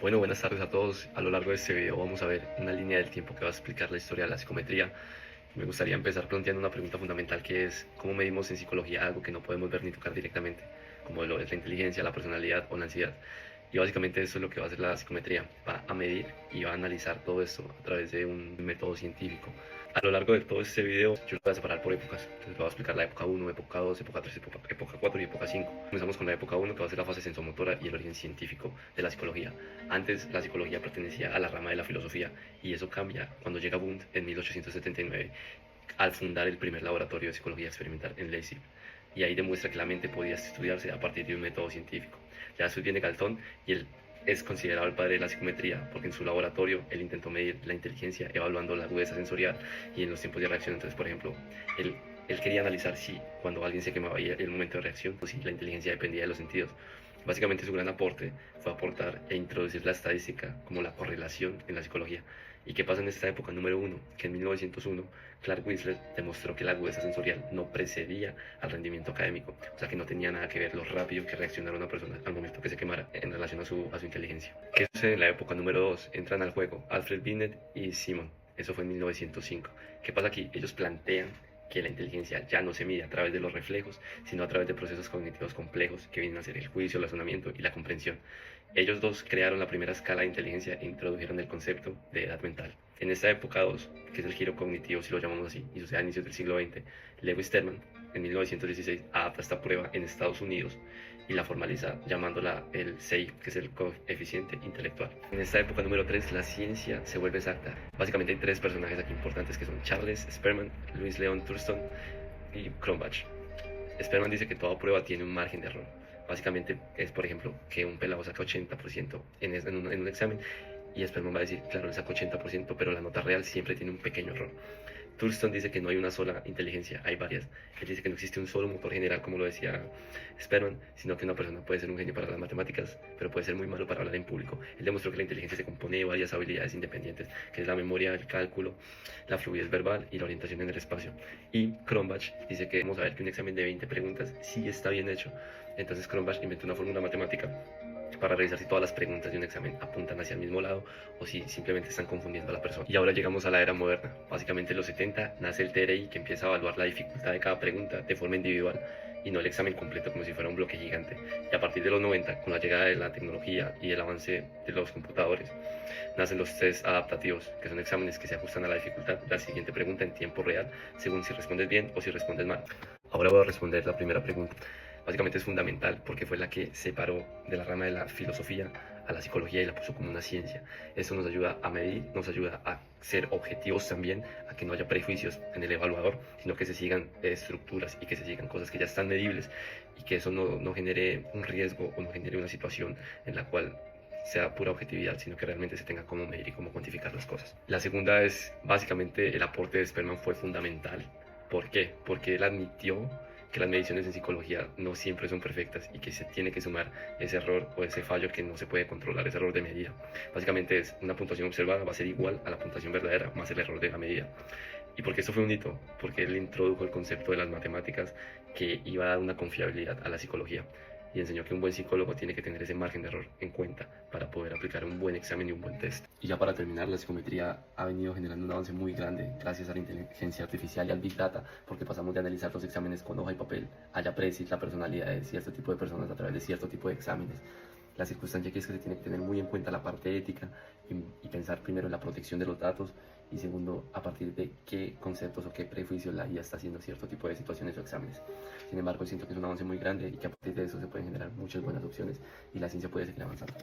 Bueno, buenas tardes a todos. A lo largo de este video vamos a ver una línea del tiempo que va a explicar la historia de la psicometría. Me gustaría empezar planteando una pregunta fundamental que es ¿cómo medimos en psicología algo que no podemos ver ni tocar directamente, como lo es la inteligencia, la personalidad o la ansiedad? Y básicamente eso es lo que va a hacer la psicometría, va a medir y va a analizar todo esto a través de un método científico. A lo largo de todo este video yo lo voy a separar por épocas, entonces voy a explicar la época 1, época 2, época 3, época 4 y época 5. Comenzamos con la época 1, que va a ser la fase sensomotora y el origen científico de la psicología. Antes la psicología pertenecía a la rama de la filosofía y eso cambia cuando llega Wundt en 1879 al fundar el primer laboratorio de psicología experimental en Leipzig, y ahí demuestra que la mente podía estudiarse a partir de un método científico. Ya después viene Galton y él es considerado el padre de la psicometría porque en su laboratorio él intentó medir la inteligencia evaluando la agudeza sensorial y en los tiempos de reacción. Entonces, por ejemplo, él quería analizar si cuando alguien se quemaba y el momento de reacción, pues si la inteligencia dependía de los sentidos. Básicamente su gran aporte fue aportar e introducir la estadística como la correlación en la psicología. ¿Y qué pasa en esta época número uno? Que en 1901 Clark Wissler demostró que la agudeza sensorial no precedía al rendimiento académico, o sea que no tenía nada que ver lo rápido que reaccionara una persona al momento que se quemara en relación a su inteligencia. ¿Qué sucede en la época número 2? Entran al juego Alfred Binet y Simon, eso fue en 1905. ¿Qué pasa aquí? Ellos plantean que la inteligencia ya no se mide a través de los reflejos, sino a través de procesos cognitivos complejos que vienen a ser el juicio, el razonamiento y la comprensión. Ellos dos crearon la primera escala de inteligencia e introdujeron el concepto de edad mental. En esta época 2, que es el giro cognitivo, si lo llamamos así, y sucede a inicios del siglo XX, Lewis Terman, en 1916, adapta esta prueba en Estados Unidos y la formaliza llamándola el CI, que es el coeficiente intelectual. En esta época número 3, la ciencia se vuelve exacta. Básicamente hay tres personajes aquí importantes que son Charles Spearman, Louis Leon Thurston y Cronbach. Spearman dice que toda prueba tiene un margen de error. Básicamente es, por ejemplo, que un pelado saca 80% en un examen y Spearman va a decir, claro, él saca 80%, pero la nota real siempre tiene un pequeño error. Thurston dice que no hay una sola inteligencia, hay varias. Él dice que no existe un solo motor general, como lo decía Spearman, sino que una persona puede ser un genio para las matemáticas, pero puede ser muy malo para hablar en público. Él demostró que la inteligencia se compone de varias habilidades independientes, que es la memoria, el cálculo, la fluidez verbal y la orientación en el espacio. Y Cronbach dice que vamos a ver que un examen de 20 preguntas sí está bien hecho. Entonces Cronbach inventó una fórmula matemática para revisar si todas las preguntas de un examen apuntan hacia el mismo lado o si simplemente están confundiendo a la persona. Y ahora llegamos a la era moderna. Básicamente en los 70 nace el TRI, que empieza a evaluar la dificultad de cada pregunta de forma individual y no el examen completo como si fuera un bloque gigante. Y a partir de los 90, con la llegada de la tecnología y el avance de los computadores, nacen los test adaptativos, que son exámenes que se ajustan a la dificultad de la siguiente pregunta en tiempo real, según si respondes bien o si respondes mal. Ahora voy a responder la primera pregunta. Básicamente es fundamental porque fue la que separó de la rama de la filosofía a la psicología y la puso como una ciencia. Eso nos ayuda a medir, nos ayuda a ser objetivos también, a que no haya prejuicios en el evaluador, sino que se sigan estructuras y que se sigan cosas que ya están medibles y que eso no genere un riesgo o no genere una situación en la cual sea pura objetividad, sino que realmente se tenga cómo medir y cómo cuantificar las cosas. La segunda es, básicamente, el aporte de Spearman fue fundamental. ¿Por qué? Porque él admitió que las mediciones en psicología no siempre son perfectas y que se tiene que sumar ese error o ese fallo que no se puede controlar, ese error de medida. Básicamente es una puntuación observada va a ser igual a la puntuación verdadera más el error de la medida. ¿Y por qué esto fue un hito? Porque él introdujo el concepto de las matemáticas que iba a dar una confiabilidad a la psicología y enseñó que un buen psicólogo tiene que tener ese margen de error en cuenta para poder aplicar un buen examen y un buen test. Y ya para terminar, la psicometría ha venido generando un avance muy grande gracias a la inteligencia artificial y al Big Data, porque pasamos de analizar los exámenes con hoja y papel a ya predecir la personalidad de cierto tipo de personas a través de cierto tipo de exámenes. La circunstancia aquí es que se tiene que tener muy en cuenta la parte ética y pensar primero en la protección de los datos y segundo, a partir de qué conceptos o qué prejuicios la IA está haciendo cierto tipo de situaciones o exámenes. Sin embargo, siento que es un avance muy grande y que a partir de eso se pueden generar muchas buenas opciones y la ciencia puede seguir avanzando.